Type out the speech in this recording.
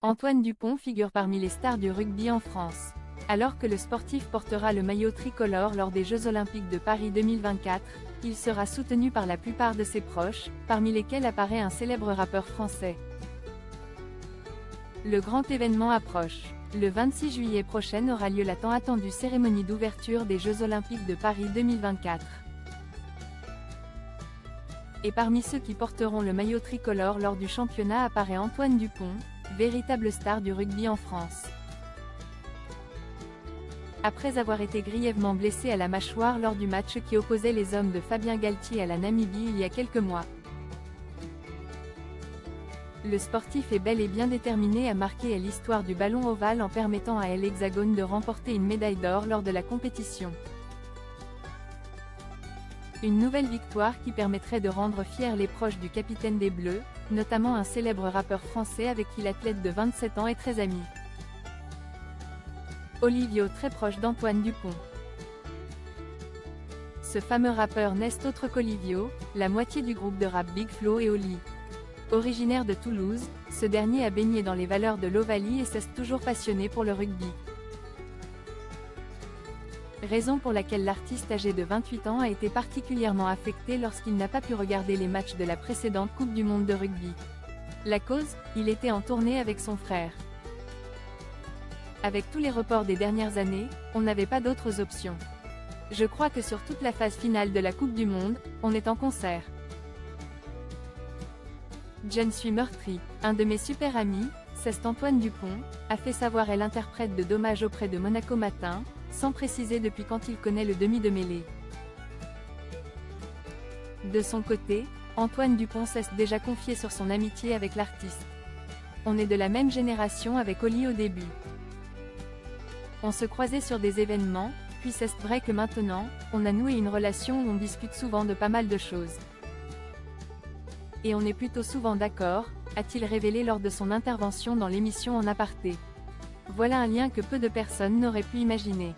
Antoine Dupont figure parmi les stars du rugby en France. Alors que le sportif portera le maillot tricolore lors des Jeux Olympiques de Paris 2024, il sera soutenu par la plupart de ses proches, parmi lesquels apparaît un célèbre rappeur français. Le grand événement approche. Le 26 juillet prochain aura lieu la tant attendue cérémonie d'ouverture des Jeux Olympiques de Paris 2024. Et parmi ceux qui porteront le maillot tricolore lors du championnat apparaît Antoine Dupont, véritable star du rugby en France. Après avoir été grièvement blessé à la mâchoire lors du match qui opposait les hommes de Fabien Galtier à la Namibie il y a quelques mois, le sportif est bel et bien déterminé à marquer l'histoire du ballon ovale en permettant à l'Hexagone de remporter une médaille d'or lors de la compétition. Une nouvelle victoire qui permettrait de rendre fiers les proches du capitaine des Bleus, notamment un célèbre rappeur français avec qui l'athlète de 27 ans est très ami. Olivio, très proche d'Antoine Dupont. Ce fameux rappeur n'est autre qu'Olivio, la moitié du groupe de rap Big Flo et Oli. Originaire de Toulouse, ce dernier a baigné dans les valeurs de l'Ovalie et s'est toujours passionné pour le rugby. Raison pour laquelle l'artiste âgé de 28 ans a été particulièrement affecté lorsqu'il n'a pas pu regarder les matchs de la précédente Coupe du Monde de rugby. La cause, il était en tournée avec son frère. Avec tous les reports des dernières années, on n'avait pas d'autres options. Je crois que sur toute la phase finale de la Coupe du Monde, on est en concert. Je suis meurtri. Un de mes super amis, c'est Antoine Dupont, a fait savoir l'interprète de Dommage auprès de Monaco Matin, sans préciser depuis quand il connaît le demi de mêlée. De son côté, Antoine Dupont s'est déjà confié sur son amitié avec l'artiste. On est de la même génération avec Oli au début. On se croisait sur des événements, puis c'est vrai que maintenant, on a noué une relation où on discute souvent de pas mal de choses. Et on est plutôt souvent d'accord, a-t-il révélé lors de son intervention dans l'émission En Aparté. Voilà un lien que peu de personnes n'auraient pu imaginer.